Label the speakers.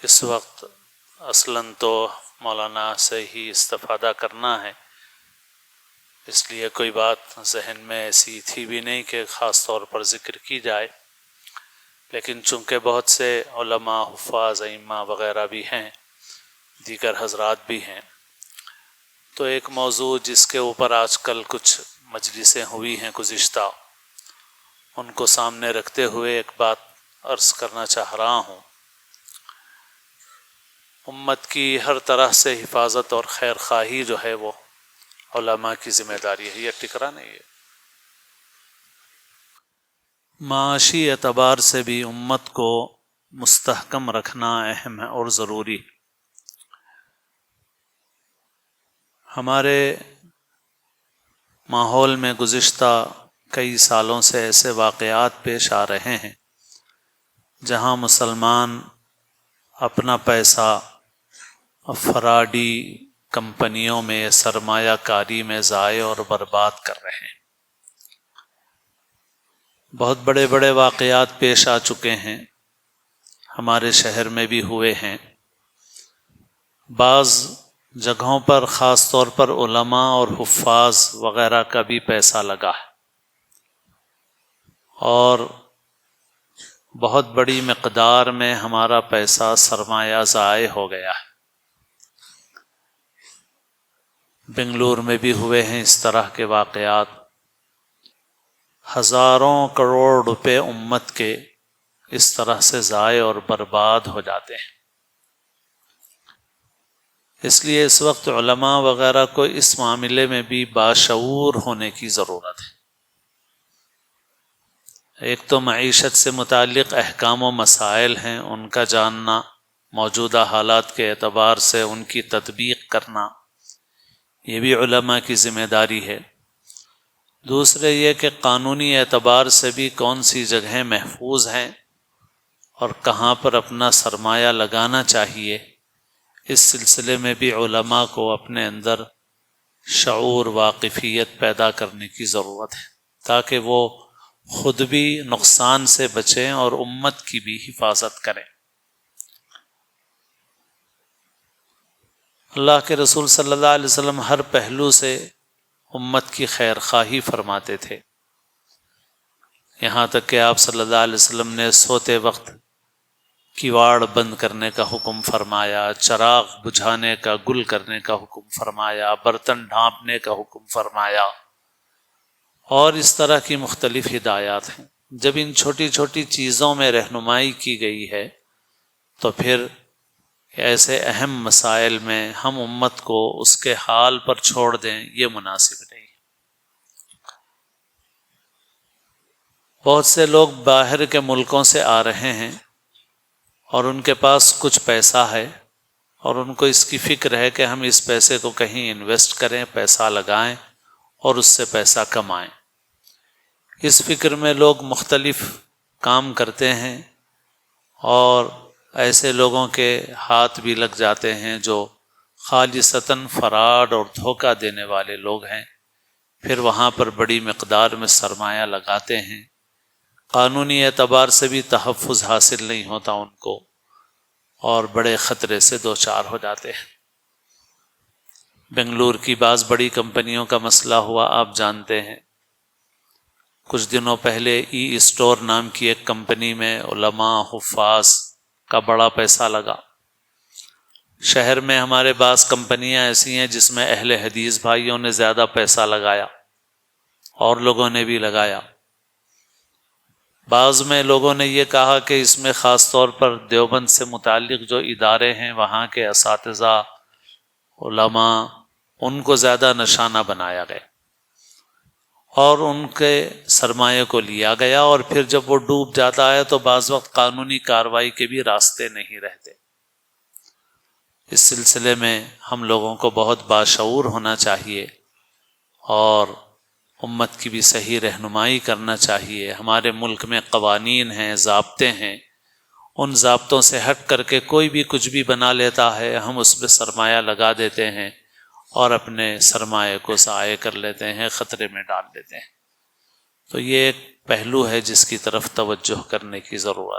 Speaker 1: اس وقت اصلاً تو مولانا سے ہی استفادہ کرنا ہے، اس لیے کوئی بات ذہن میں ایسی تھی بھی نہیں کہ خاص طور پر ذکر کی جائے، لیکن چونکہ بہت سے علماء، حفاظ، ائمہ وغیرہ بھی ہیں، دیگر حضرات بھی ہیں، تو ایک موضوع جس کے اوپر آج کل کچھ مجلسیں ہوئی ہیں گزشتہ، ان کو سامنے رکھتے ہوئے ایک بات عرض کرنا چاہ رہا ہوں۔ امت کی ہر طرح سے حفاظت اور خیر خواہی جو ہے وہ علماء کی ذمہ داری ہے، یہ ٹکرا نہیں ہے۔ معاشی اعتبار سے بھی امت کو مستحکم رکھنا اہم ہے اور ضروری۔ ہمارے ماحول میں گزشتہ کئی سالوں سے ایسے واقعات پیش آ رہے ہیں جہاں مسلمان اپنا پیسہ فراڈی کمپنیوں میں، سرمایہ کاری میں ضائع اور برباد کر رہے ہیں۔ بہت بڑے بڑے واقعات پیش آ چکے ہیں، ہمارے شہر میں بھی ہوئے ہیں۔ بعض جگہوں پر خاص طور پر علماء اور حفاظ وغیرہ کا بھی پیسہ لگا ہے، اور بہت بڑی مقدار میں ہمارا پیسہ سرمایہ ضائع ہو گیا ہے۔ بنگلور میں بھی ہوئے ہیں اس طرح کے واقعات۔ ہزاروں کروڑ روپے امت کے اس طرح سے ضائع اور برباد ہو جاتے ہیں۔ اس لیے اس وقت علماء وغیرہ کو اس معاملے میں بھی باشعور ہونے کی ضرورت ہے۔ ایک تو معیشت سے متعلق احکام و مسائل ہیں، ان کا جاننا، موجودہ حالات کے اعتبار سے ان کی تطبیق کرنا، یہ بھی علماء کی ذمہ داری ہے۔ دوسرے یہ کہ قانونی اعتبار سے بھی کون سی جگہیں محفوظ ہیں اور کہاں پر اپنا سرمایہ لگانا چاہیے، اس سلسلے میں بھی علماء کو اپنے اندر شعور، واقفیت پیدا کرنے کی ضرورت ہے، تاکہ وہ خود بھی نقصان سے بچیں اور امت کی بھی حفاظت کریں۔ اللہ کے رسول صلی اللہ علیہ وسلم ہر پہلو سے امت کی خیر خواہی فرماتے تھے، یہاں تک کہ آپ صلی اللہ علیہ وسلم نے سوتے وقت کیواڑ بند کرنے کا حکم فرمایا، چراغ بجھانے کا، گل کرنے کا حکم فرمایا، برتن ڈھانپنے کا حکم فرمایا، اور اس طرح کی مختلف ہدایات ہیں۔ جب ان چھوٹی چھوٹی چیزوں میں رہنمائی کی گئی ہے تو پھر ایسے اہم مسائل میں ہم امت کو اس کے حال پر چھوڑ دیں، یہ مناسب نہیں۔ بہت سے لوگ باہر کے ملکوں سے آ رہے ہیں اور ان کے پاس کچھ پیسہ ہے، اور ان کو اس کی فکر ہے کہ ہم اس پیسے کو کہیں انویسٹ کریں، پیسہ لگائیں اور اس سے پیسہ کمائیں۔ اس فکر میں لوگ مختلف کام کرتے ہیں، اور ایسے لوگوں کے ہاتھ بھی لگ جاتے ہیں جو خالصتاً فراڈ اور دھوکہ دینے والے لوگ ہیں، پھر وہاں پر بڑی مقدار میں سرمایہ لگاتے ہیں۔ قانونی اعتبار سے بھی تحفظ حاصل نہیں ہوتا ان کو، اور بڑے خطرے سے دوچار ہو جاتے ہیں۔ بنگلور کی بعض بڑی کمپنیوں کا مسئلہ ہوا، آپ جانتے ہیں۔ کچھ دنوں پہلے ای اسٹور نام کی ایک کمپنی میں علماء، حفاظ کا بڑا پیسہ لگا۔ شہر میں ہمارے بعض کمپنیاں ایسی ہیں جس میں اہل حدیث بھائیوں نے زیادہ پیسہ لگایا، اور لوگوں نے بھی لگایا۔ بعض میں لوگوں نے یہ کہا کہ اس میں خاص طور پر دیوبند سے متعلق جو ادارے ہیں، وہاں کے اساتذہ، علماء، ان کو زیادہ نشانہ بنایا گیا اور ان کے سرمایہ کو لیا گیا، اور پھر جب وہ ڈوب جاتا ہے تو بعض وقت قانونی کارروائی کے بھی راستے نہیں رہتے۔ اس سلسلے میں ہم لوگوں کو بہت باشعور ہونا چاہیے اور امت کی بھی صحیح رہنمائی کرنا چاہیے۔ ہمارے ملک میں قوانین ہیں، ضابطے ہیں، ان ضابطوں سے ہٹ کر کے کوئی بھی کچھ بھی بنا لیتا ہے، ہم اس پہ سرمایہ لگا دیتے ہیں اور اپنے سرمایہ کو ضائع کر لیتے ہیں، خطرے میں ڈال دیتے ہیں۔ تو یہ ایک پہلو ہے جس کی طرف توجہ کرنے کی ضرورت ہے۔